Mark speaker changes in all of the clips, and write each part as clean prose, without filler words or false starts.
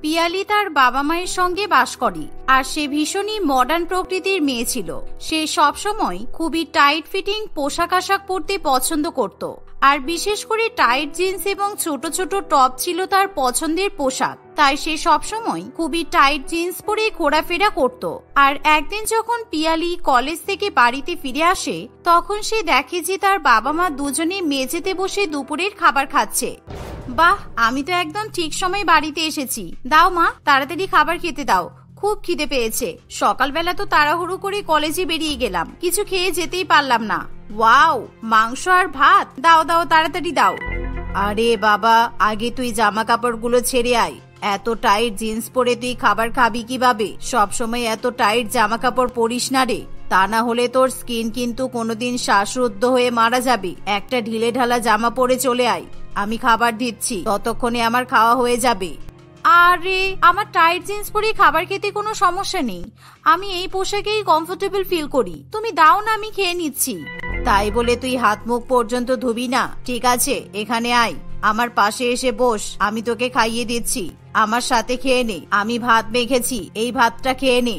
Speaker 1: পিয়ালি তার বাবা মায়ের সঙ্গে বাস করে আর সে ভীষণই মডার্ন প্রকৃতির মেয়ে ছিল। সে সবসময় খুবই টাইট ফিটিং পোশাক আশাক পরতে পছন্দ করত আর বিশেষ করে টাইট জিন্স এবং ছোট ছোট টপ ছিল তার পছন্দের পোশাক। তাই সে সবসময় খুবই টাইট জিন্স পরে ঘোরাফেরা করত। আর একদিন যখন পিয়ালি কলেজ থেকে বাড়িতে ফিরে আসে তখন সে দেখে যে তার বাবা মা দুজনে মেঝেতে বসে দুপুরের খাবার খাচ্ছে। বাহ, আমি তো একদম ঠিক সময় বাড়িতে এসেছি। দাও মা, তাড়াতাড়ি খাবার খেতে দাও, খুব খিদে পেয়েছে। সকালবেলা তো তাড়াহুড়ো করে কলেজে বেরিয়ে গেলাম, কিছু খেয়ে যেতেই পারলাম না। ওয়াও, মাংস আর ভাত, দাও দাও তাড়াতাড়ি দাও। আরে বাবা, আগে তুই জামা কাপড়গুলো ছেড়ে আয়। এত টাইট জিন্স পরে তুই খাবার খাবি কিভাবে? সবসময় এত টাইট জামা কাপড় পরিস না রে, তা না হলে তোর স্কিন কিন্তু কোনোদিন শ্বাসরুদ্ধ হয়ে মারা যাবে। একটা ঢিলে ঢালা জামা পরে চলে আয়, আমি খাবার দিচ্ছি, ততক্ষণে আমার খাওয়া হয়ে যাবে। আরে আমার টাইট জিন্স পরে খাবার খেতে কোনো সমস্যা নেই, আমি এই পোশাকেই কমফোর্টেবল ফিল করি। তুমি দাও না, আমি খেয়ে নিচ্ছি। তাই বলে তুই হাত মুখ পর্যন্ত ধুবি না? ঠিক আছে, এখানে আয়, আমার পাশে এসে বস, আমি তোকে খাইয়ে দিচ্ছি। আমার সাথে খেয়ে নে, আমি ভাত মেখেছি, এই ভাতটা খেয়ে নে।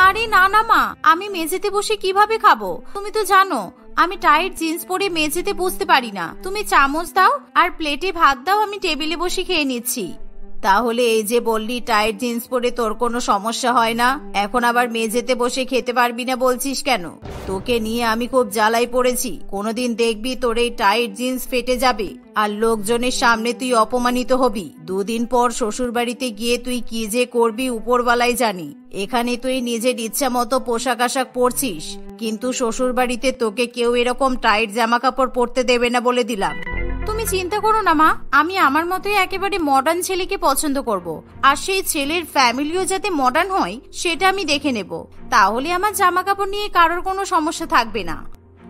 Speaker 1: আরে না না মা, আমি মেঝেতে বসে কিভাবে খাবো? তুমি তো জানো আমি টাইট জিন্স পরে মেঝেতে বসতে পারি না। তুমি চামচ দাও আর প্লেটে ভাত দাও, আমি টেবিলে বসে খেয়ে নিচ্ছি। তাহলে এই যে বললি টাইট জিন্স পরে তোর কোনো সমস্যা হয় না, এখন আবার মেঝেতে বসে খেতে পারবি না বলছিস কেন? তোকে নিয়ে আমি খুব জ্বালাই পড়েছি। কোনোদিন দেখবি তোর এই টাইট জিন্স ফেটে যাবে আর লোকজনের সামনে তুই অপমানিত হবি। দুদিন পর শ্বশুর বাড়িতে গিয়ে তুই কি যে করবি উপরওয়ালাই জানি। এখানে তুই নিজের ইচ্ছা মতো পোশাক আশাক পরছিস, কিন্তু শ্বশুর বাড়িতে তোকে কেউ এরকম টাইট জামা কাপড় পরতে দেবে না বলে দিলাম। তুমি চিন্তা করো না মা, আমি আমার মতোই একেবারে মডার্ন ছেলেকে পছন্দ করব, আর সেই ছেলের ফ্যামিলিও যাতে মডার্ন হয় সেটা আমি দেখে নেব। তাহলে আমার জামা কাপড় নিয়ে কারোর কোনো সমস্যা থাকবে না।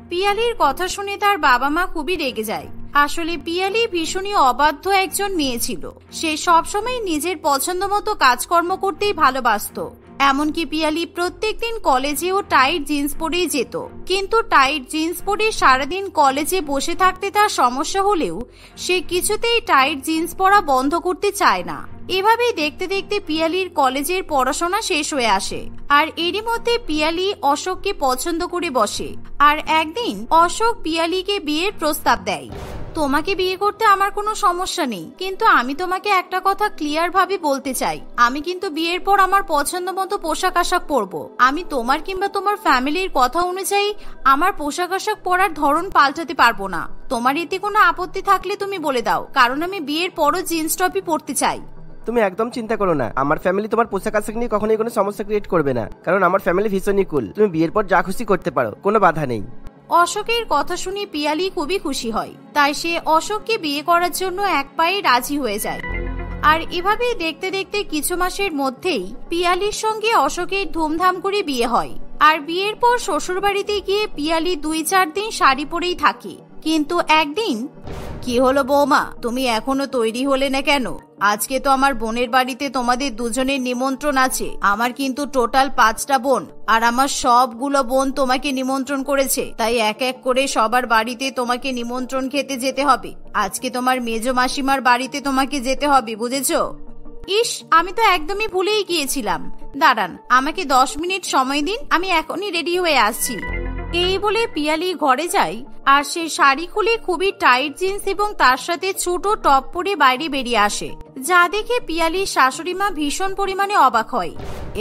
Speaker 1: পিয়ালির কথা শুনে তার বাবা মা খুবই রেগে যায়। আসলে পিয়ালি ভীষণই অবাধ্য একজন মেয়ে ছিল। সে সবসময় নিজের পছন্দ মতো কাজকর্ম করতেই ভালোবাসতো। এমনকি পিয়ালি প্রত্যেকদিন কলেজেও টাইট জিন্স পরেই যেত। কিন্তু টাইট জিন্স পরে সারাদিন কলেজে বসে থাকতে তার সমস্যা হলেও সে কিছুতেই টাইট জিন্স পরা বন্ধ করতে চায় না। এভাবেই দেখতে দেখতে পিয়ালির কলেজের পড়াশোনা শেষ হয়ে আসে। আর এরই মধ্যে পিয়ালি অশোককে পছন্দ করে বসে। আর একদিন অশোক পিয়ালিকে বিয়ের প্রস্তাব দেয়। তোমাকে বিয়ে করতে আমার কোনো সমস্যা নেই, কিন্তু আমি তোমাকে একটা কথা ক্লিয়ার ভাবে বলতে চাই, আমি কিন্তু বিয়ের পর আমার পছন্দ মতো পোশাক আশাক পরবো। আমি তোমার কিংবা তোমার ফ্যামিলির কথা অনুযায়ী আমার পোশাক আশাক পরার ধরন পাল্টাতে পারবো না। তোমার এতে কোনো আপত্তি থাকলে তুমি বলে দাও, কারণ আমি বিয়ের পরও জিন্স টপই পরতে চাই।
Speaker 2: তুমি একদম চিন্তা করো না, আমার ফ্যামিলি তোমার পোশাক আশাক নিয়ে কখনোই কোনো সমস্যা ক্রিয়েট করবে না, কারণ আমার ফ্যামিলি ভীষণই কুল। তুমি বিয়ের পর যা খুশি করতে পারো, কোনো বাধা নেই।
Speaker 1: অশোকের কথা শুনে পিয়ালি খুবই খুশি হয়, তাই সে অশোককে বিয়ে করার জন্য এক পায়ে রাজি হয়ে যায়। আর এভাবেই দেখতে দেখতে কিছু মাসের মধ্যেই পিয়ালির সঙ্গে অশোকের ধুমধাম করে বিয়ে হয়। আর বিয়ের পর শ্বশুর বাড়িতে গিয়ে পিয়ালি 2-4 দিন শাড়ি পরেই থাকে। কিন্তু একদিন, কি হলো বৌমা, তুমি এখনো তৈরি হলে না কেন? আজকে তো আমার বোনের বাড়িতে তোমাদের দুজনের নিমন্ত্রণ আছে। আমার কিন্তু টোটাল 5টা বোন, আর আমার সবগুলো বোন তোমাকে নিমন্ত্রণ করেছে। তাই এক এক করে সবার বাড়িতে তোমাকে নিমন্ত্রণ খেতে যেতে হবে। আজকে তোমার মেজো মাসিমার বাড়িতে তোমাকে যেতে হবে, বুঝেছো? ইস, আমি তো একদমই ভুলেই গিয়েছিলাম। দাঁড়ান, আমাকে 10 মিনিট সময় দিন, আমি এখনই রেডি হয়ে আসছি। এই বলে পিয়ালি ঘরে যায় আর সে শাড়ি খুলে খুবই টাইট জিন্স এবং তার সাথে ছোট টপ পরে বাইরে বেরিয়ে আসে, যা দেখে পিয়ালির শাশুড়ি মা ভীষণ পরিমাণে অবাক হয়।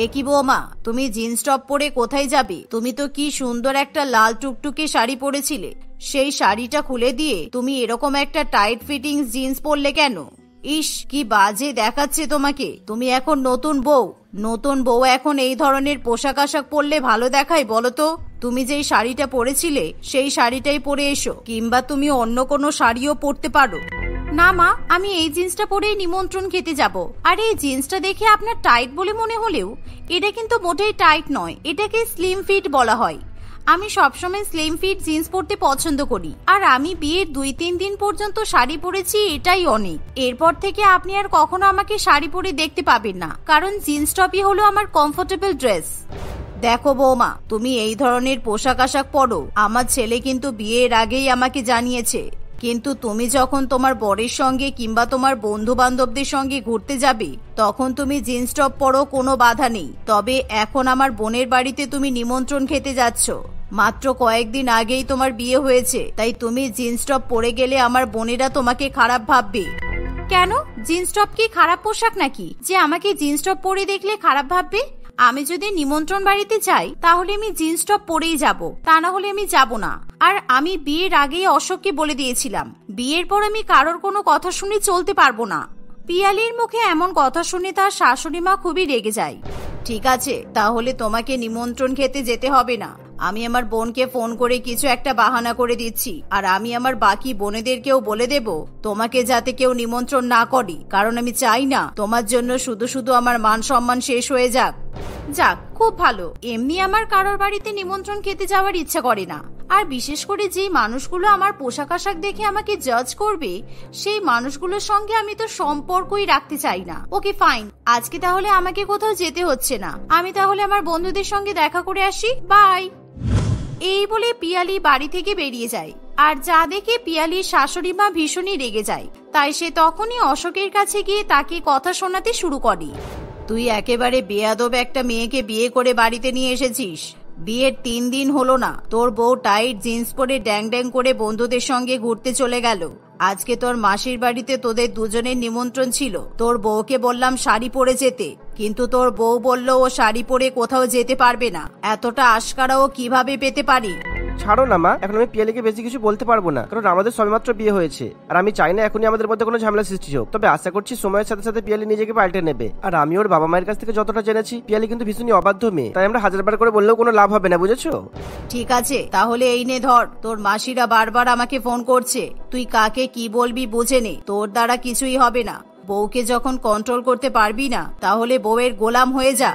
Speaker 1: এ কি বৌমা, তুমি জিন্স টপ পরে কোথায় যাবে? তুমি তো কি সুন্দর একটা লাল টুকটুকে শাড়ি পরেছিলে, সেই শাড়িটা খুলে দিয়ে তুমি এরকম একটা টাইট ফিটিং জিন্স পরলে কেন? ইস, কি বাজে দেখাচ্ছে তোমাকে। তুমি এখন নতুন বউ এখন এই ধরনের পোশাক আশাক পরলে ভালো দেখায় বলো তো? তুমি যেই শাড়িটা পরেছিলে সেই শাড়িটাই পরে এসো, কিংবা তুমি অন্য কোনো শাড়িও পরতে পারো। না মা, আমি এই জিন্সটা পরেই নিমন্ত্রণ খেতে যাব। আর এই জিন্সটা দেখে আপনার টাইট বলে মনে হলেও এটা কিন্তু মোটেই টাইট নয়, এটাকে স্লিম ফিট বলা হয়। আমি সবসময় স্লিম ফিট জিন্স পরতে পছন্দ করি, আর আমি বিয়ের 2-3 দিন পর্যন্ত শাড়ি পরেছি, এটাই অনেক। এরপর থেকে আপনি আর কখনো আমাকে শাড়ি পরে দেখতে পাবেন না, কারণ জিন্স টপই হলো আমার কমফোর্টেবল ড্রেস। দেখো বৌমা, তুমি এই ধরনের পোশাক আশাক পরো, আমার ছেলে কিন্তু বিয়ের আগেই আমাকে জানিয়েছে। কিন্তু তুমি যখন তোমার বরের সঙ্গে কিংবা তোমার বন্ধু বান্ধবদের সঙ্গে ঘুরতে যাবে তখন তুমি জিন্স টপ পরো, কোনো বাধা নেই। তবে এখন আমার বোনের বাড়িতে তুমি নিমন্ত্রণ খেতে যাচ্ছ, মাত্র কয়েকদিন আগেই তোমার বিয়ে হয়েছে, তাই তুমি জিন্স টপ পরে গেলে আমার বোনেরা তোমাকে খারাপ ভাববে। কেন, জিন্স টপ কি খারাপ পোশাক নাকি যে আমাকে জিন্স টপ পরে দেখলে খারাপ ভাববে? আমি যদি নিমন্ত্রণ বাড়িতে যাই তাহলে আমি জিন্স টপ পরেই যাব, তা না হলে আমি যাব না। আর আমি বিয়ের আগেই অশোককে বলে দিয়েছিলাম বিয়ের পর আমি কারোর কোনো কথা শুনে চলতে পারবো না। পিয়ালির মুখে এমন কথা শুনে তার শাশুড়ি মা খুবই রেগে যায়। ঠিক আছে, তাহলে তোমাকে নিমন্ত্রণ খেতে যেতে হবে না। আমি আমার বোনকে ফোন করে কিছু একটা বাহানা করে দিচ্ছি, আর আমি আমার বাকি বোনেদেরকেও বলে দেব তোমাকে যাতে কেউ নিমন্ত্রণ না করে, কারণ আমি চাই না তোমার জন্য শুধু শুধু আমার মান সম্মান শেষ হয়ে যাক। যাক, খুব ভালো। এমনি আমার কারোর বাড়িতে নিমন্ত্রণ খেতে যাওয়ার ইচ্ছা করে না, আর বিশেষ করে যে মানুষগুলো আমার পোশাক আশাক দেখে আমাকে জাজ করবে সেই মানুষগুলোর সঙ্গে আমি তো সম্পর্কই রাখতে চাই না। ওকে ফাইন, আজকে তাহলে আমাকে কোথাও যেতে হচ্ছে না, আমি তাহলে আমার বন্ধুদের সঙ্গে দেখা করে আসি, বাই। এই বলে পিয়ালি বাড়ি থেকে বেরিয়ে যায়, আর যা দেখে পিয়ালির শাশুড়ি মা ভীষণই রেগে যায়। তাই সে তখনই অশোকের কাছে গিয়ে তাকে কথা শোনাতে শুরু করে। তুই একেবারে বেয়াদব একটা মেয়েকে বিয়ে করে বাড়িতে নিয়ে এসেছিস। বিয়ের 3 দিন হলো না, তোর বউ টাইট জিন্স পরে ড্যাং ড্যাং করে বন্ধুদের সঙ্গে ঘুরতে চলে গেল। আজকে তোর মাসির বাড়িতে তোদের দুজনের নিমন্ত্রণ ছিল। তোর বউকে বললাম শাড়ি পরে যেতে, কিন্তু তোর বউ বলল ও শাড়ি পরে কোথাও যেতে পারবে না। এতটা আশকারা ও কিভাবে পেতে পারি?
Speaker 2: ছাড়ো না মা, এখন আমি পিয়ালিকে বেশি কিছু বলতে পারবো না, কারণ আমাদের সবেমাত্র বিয়ে হয়েছে, আর আমি চাই না এখনই আমাদের মধ্যে কোনো ঝামেলা সৃষ্টি হোক। তবে আশা করছি সময়ের সাথে সাথে পিয়ালি নিজেকে পাল্টে নেবে। আর আমি ওর বাবা মায়ের কাছ থেকে যতটা জেনেছি পিয়ালি কিন্তু ভীষণই অবাধ্য মেয়ে, তাই আমরা হাজারবার করে বললেও কোনো লাভ হবে না, বুঝেছো?
Speaker 1: ঠিক আছে, তাহলে এই নে ধর, তোর মাসিরা বারবার আমাকে ফোন করছে, তুই কাকে কি বলবি বুঝে নে, তোর দ্বারা কিছুই হবে না। বউকে যখন কন্ট্রোল করতে পারবি না তাহলে বউয়ের গোলাম হয়ে যা।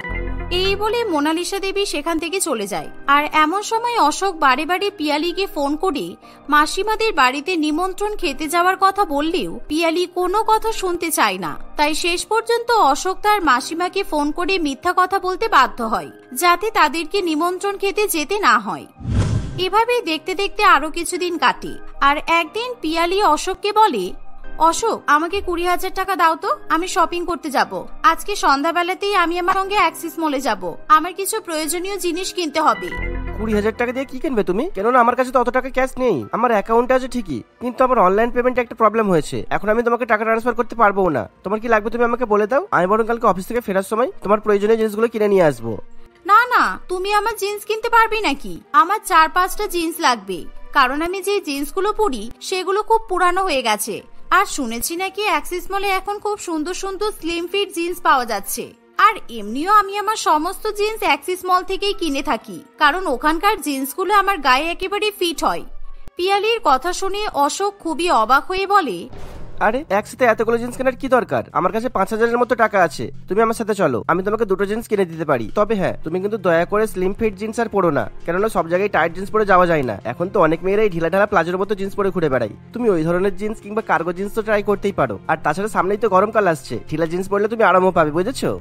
Speaker 1: এই বলে মোনালিসা দেবী সেখান থেকে চলে যায়। আর এমন সময় অশোক বারে বারে পিয়ালিকে ফোন করে মাসিমাদের বাড়িতে নিমন্ত্রণ খেতে যাওয়ার কথা বললেও পিয়ালি কোনো কথা শুনতে চায় না। তাই শেষ পর্যন্ত অশোক তার মাসিমাকে ফোন করে মিথ্যা কথা বলতে বাধ্য হয়, যাতে তাদেরকে নিমন্ত্রণ খেতে যেতে না হয়। এভাবেই দেখতে দেখতে আরো কিছুদিন কাটে। আর একদিন পিয়ালি অশোককে বলে, অশোক, আমাকে 20,000 টাকা দাও তো, আমি শপিং করতে যাব। আজকে সন্ধ্যাবেলাতেই আমি আমার সঙ্গে অ্যাক্সিস মলে যাব, আমার কিছু প্রয়োজনীয় জিনিস কিনতে হবে।
Speaker 2: 20,000 টাকা দিয়ে কি কিনবে তুমি? কেননা আমার কাছে তো অত টাকা ক্যাশ নেই। আমার অ্যাকাউন্টে আছে ঠিকই, কিন্তু আমার অনলাইন পেমেন্টে একটা প্রবলেম হয়েছে। এখন আমি তোমাকে টাকা ট্রান্সফার করতে পারবো না। তোমার কি লাগবে তুমি আমাকে বলে দাও, আমি বরং কালকে অফিস থেকে ফেরার সময় তোমার প্রয়োজনীয় জিনিসগুলো কিনে নিয়ে আসবো।
Speaker 1: না না, তুমি আমার জিন্স কিনতে পারবে নাকি? আমার 4-5টা জিন্স লাগবে, কারণ আমি যে জিন্সগুলো পরি সেগুলো খুব পুরানো হয়ে গেছে। আর শুনেছি নাকি অ্যাক্সিস মলে এখন খুব সুন্দর সুন্দর স্লিম ফিট জিন্স পাওয়া যাচ্ছে। আর এমনিও আমি আমার সমস্ত জিন্স অ্যাক্সিস মল থেকেই কিনে থাকি, কারণ ওখানকার জিন্সগুলো আমার গায়ে একেবারে ফিট হয়। পিয়ালির কথা শুনে অশোক খুবই অবাক হয়ে বলে,
Speaker 2: আরে একসাথে এতগুলো জিন্স কেনার কি দরকার? আমার কাছে 5,000-এর মতো টাকা আছে, তুমি আমার সাথে চলো, আমি তোমাকে 2টো জিন্স কিনে দিতে পারি। তবে হ্যাঁ, তুমি কিন্তু দয়া করে স্লিম ফিট জিন্স আর পরো না, কেননা সব জায়গায় টাইট জিন্স পরে যাওয়া যায় না। এখন তো অনেক মেয়েরাই ঢিলা ঢালা প্লাজোর মতো জিন্স পরে ঘুরে বেড়াই। তুমি ওই ধরনের জিন্স কিংবা কার্গো জিন্স তো ট্রাই করতেই পারো। আর তাছাড়া সামনেই তো গরমকাল আসছে, ঢিলা জিন্স পরলে তুমি আরামও পাবে, বুঝেছো?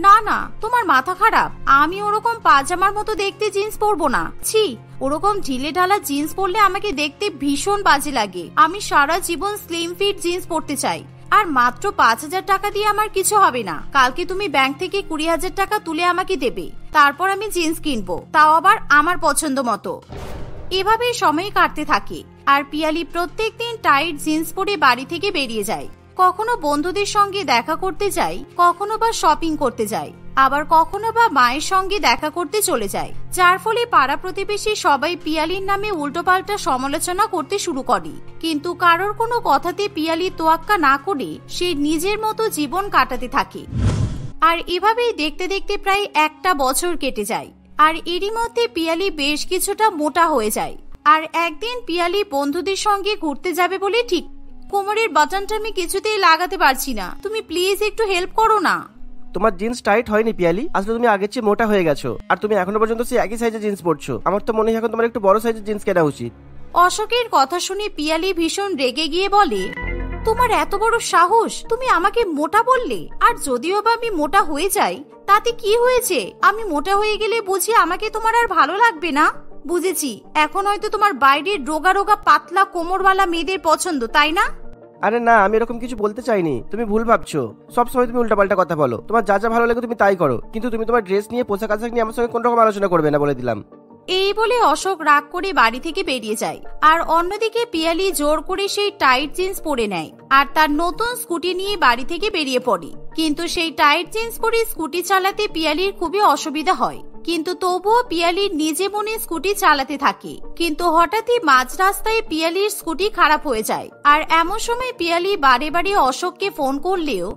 Speaker 1: না না, তোমার মাথা খারাপ? আমি ওরকম পাজামার মতো দেখতে জিন্স পরবো না। ছি, ওরকম ঢিলে ঢালা জিন্স পরলে আমাকে দেখতে ভীষণ বাজে লাগে। আমি সারা জীবন স্লিম ফিট জিন্স পরতে চাই। আর মাত্র 5,000 টাকা দিয়ে আমার কিছু হবে না। কালকে তুমি ব্যাংক থেকে 20,000 টাকা তুলে আমাকে দেবে, তারপর আমি জিন্স কিনবো, তাও আবার আমার পছন্দ মতো। এভাবেই সময় কাটতে থাকে। আর পিয়ালি প্রত্যেকদিন টাইট জিন্স পরে বাড়ি থেকে বেরিয়ে যায়। কখনো বন্ধুদের সঙ্গে দেখা করতে যায়, কখনো বা শপিং করতে যায়, আবার কখনো বা মায়ের সঙ্গে দেখা করতে চলে যায়। যার ফলে পাড়া প্রতিবেশী সবাই পিয়ালির নামে উল্টোপাল্টা সমালোচনা করতে শুরু করে। কিন্তু কারোর কোনো কথাতে পিয়ালি তোয়াক্কা না করে সে নিজের মতো জীবন কাটাতে থাকে। আর এভাবেই দেখতে দেখতে প্রায় 1টা বছর কেটে যায়। আর এরই মধ্যে পিয়ালি বেশ কিছুটা মোটা হয়ে যায়। আর একদিন পিয়ালি বন্ধুদের সঙ্গে ঘুরতে যাবে বলে ঠিক। কোমরের বাটনটা আমি কিছুতেই লাগাতে পারছি না, তুমি প্লিজ একটু হেল্প করো না।
Speaker 2: তোমার জিন্স টাইট হয়নি পিয়ালি, আসলে তুমি আগের চেয়ে মোটা হয়ে গেছো। আর তুমি এখনো পর্যন্ত সেই একই সাইজের জিন্স পরছো। আমার তো মনে হয় এখন তোমার একটু বড় সাইজের জিন্স কেনা উচিত।
Speaker 1: অশোকের কথা শুনে পিয়ালি ভীষণ রেগে গিয়ে বলে, তোমার এত বড় সাহস, তুমি আমাকে মোটা বললে? আর যদিও বা আমি মোটা হয়ে যাই তাতে কি হয়েছে? আমি মোটা হয়ে গেলে বুঝি আমাকে তোমার আর ভালো লাগবে না? বুঝেছি, এখন হয়তো তোমার বাইরের রোগা রোগা পাতলা কোমরওয়ালা মেয়েদের পছন্দ, তাই না?
Speaker 2: আরে না, আমি এরকম কিছু বলতে চাইনি, তুমি ভুল ভাবছো। সবসময় তুমি উল্টাপাল্টা কথা বলো, তোমার যা যা ভালো লাগে তুমি তাই করো, কিন্তু তুমি তোমার ড্রেস নিয়ে, পোশাক আশাক নিয়ে আমার সঙ্গে কোন রকম আলোচনা করবে না, বলে দিলাম।
Speaker 1: এই বলে অশোক রাগ করে বাড়ি থেকে বেরিয়ে যায়। আর অন্যদিকে পিয়ালি জোর করে সেই টাইট জিন্স পরে নেয় আর তার নতুন স্কুটি নিয়ে বাড়ি থেকে বেরিয়ে পড়ে। কিন্তু সেই টাইট জিন্স পরে স্কুটি চালাতে পিয়ালির খুবই অসুবিধা হয়, কিন্তু তবুও পিয়ালি নিজে মনে স্কুটি চালাতে থাকে। কিন্তু হঠাৎই মাঝ রাস্তায় পিয়ালির স্কুটি খারাপ হয়ে যায়। আর এমন সময় পিয়ালি বারে বারে অশোককে ফোন করলেও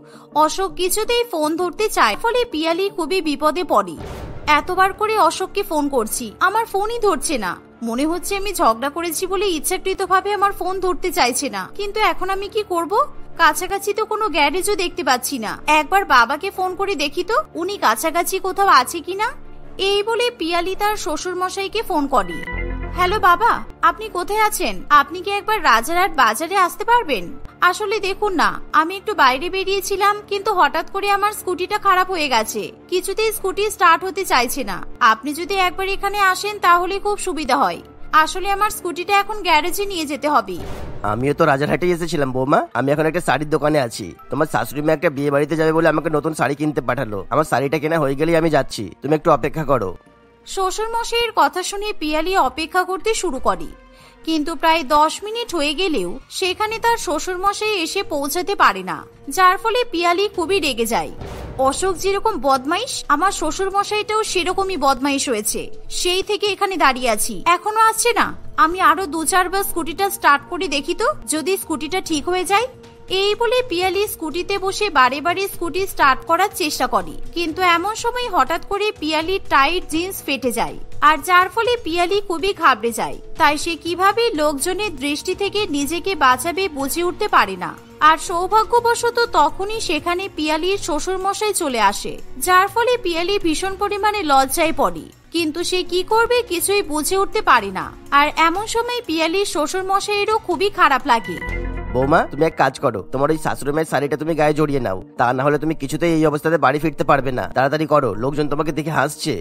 Speaker 1: অশোক কিছুতেই ফোন ধরতে চায়, ফলে পিয়ালি খুবই বিপদে পড়ে। এতবার করে অশোককে ফোন করছি, আমার ফোনই ধরছে না। মনে হচ্ছে আমি ঝগড়া করেছি বলে ইচ্ছাকৃতভাবে আমার ফোন ধরতে চাইছে না। কিন্তু এখন আমি কি করব? কাছাকাছি তো কোনো গ্যারেজও দেখতে পাচ্ছি না। একবার বাবাকে ফোন করে দেখি তো উনি কাছাকাছি কোথাও আছে কিনা। এই বলে পিয়ালি তার শ্বশুর মশাইকে ফোন করে। হ্যালো বাবা, আপনি কোথায় আছেন? আপনি কি একবার রাজারহাট বাজারে আসতে পারবেন? আসলে দেখুন না, আমি একটু বাইরে বেরিয়েছিলাম, কিন্তু হঠাৎ করে আমার স্কুটিটা খারাপ হয়ে গেছে। কিছুতেই স্কুটি স্টার্ট হতে চাইছে না। আপনি যদি একবার এখানে আসেন তাহলে খুব সুবিধা হয়। আসলে আমার স্কুটিটা এখন গ্যারেজে নিয়ে যেতে হবে।
Speaker 2: আমিও তো রাজারহাটে এসেছিলাম বৌমা। আমি এখন একটা শাড়ির দোকানে আছি। তোমার শাশুড়ি মা একটা বিয়ে বাড়িতে যাবে বলে আমাকে নতুন শাড়ি কিনতে পাঠালো। আমার শাড়িটা কেনা হয়ে গেলেই আমি যাচ্ছি, তুমি একটু অপেক্ষা করো।
Speaker 1: শ্বশুর মশাইয়ের কথা শুনে পিয়ালি অপেক্ষা করতে শুরু করে। কিন্তু প্রায় 10 মিনিট হয়ে গেলেও সেখানে তার শ্বশুর মশাই এসে পৌঁছাতে পারে না, যার ফলে পিয়ালি খুবই রেগে যায়। অশোক যেরকম বদমাইশ, আমার শ্বশুর মশাইটাও সেরকমই বদমাইশ হয়েছে। সেই থেকে এখানে দাঁড়িয়ে আছি, এখনো আসছে না। আমি আরো 2-4 বার স্কুটিটা স্টার্ট করে দেখি তো, যদি স্কুটিটা ঠিক হয়ে যায়। এই বলে পিয়ালি স্কুটিতে বসে বারে বারে স্কুটি স্টার্ট করার চেষ্টা করে। কিন্তু এমন সময় হঠাৎ করে পিয়ালির টাইট জিন্স ফেটে যায়, আর যার ফলে পিয়ালি খুবই ঘাবড়ে যায়। তাই সে কিভাবে লোকজনের দৃষ্টি থেকে নিজেকে বাঁচাবে বুঝে উঠতে পারে না। আর সৌভাগ্যবশত তখনই সেখানে পিয়ালির শ্বশুর মশাই চলে আসে, যার ফলে পিয়ালি ভীষণ পরিমাণে লজ্জায় পড়ে। কিন্তু সে কি করবে কিছুই বুঝে উঠতে পারে না। আর এমন সময় পিয়ালির শ্বশুর মশাইয়েরও খুবই খারাপ লাগে।
Speaker 2: বৌমা, তুমি এক কাজ করো, তোমার ওই শাশুড়ি মায়ের শাড়িটা তুমি গায়ে জড়িয়ে নাও, তা না হলে তুমি কিছুতেই এই অবস্থাতে বাড়ি ফিরতে পারবে না। তাড়াতাড়ি করো, লোকজন তোমাকে দেখে হাসছে।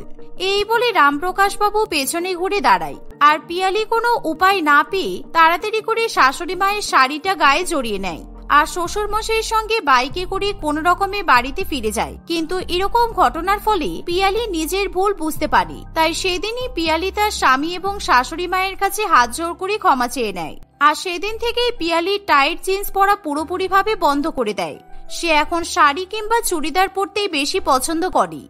Speaker 1: এই বলে রামপ্রকাশ বাবু পেছনে ঘুরে দাঁড়ায়। আর পিয়ালি কোনো উপায় না পেয়ে তাড়াতাড়ি করে শাশুড়ি মায়ের শাড়িটা গায়ে জড়িয়ে নেয় আর শ্বশুর মশাইয়ের সঙ্গে বাইকে করে কোন রকমে বাড়িতে ফিরে যায়। কিন্তু এরকম ঘটনার ফলে পিয়ালি নিজের ভুল বুঝতে পারে। তাই সেদিনই পিয়ালি তার স্বামী এবং শাশুড়ি মায়ের কাছে হাত জোর করে ক্ষমা চেয়ে নেয়। আর সেদিন থেকেই পিয়ালি টাইট জিন্স পরা পুরোপুরি ভাবে বন্ধ করে দেয়। সে এখন শাড়ি কিংবা চুড়িদার পরতেই বেশি পছন্দ করে।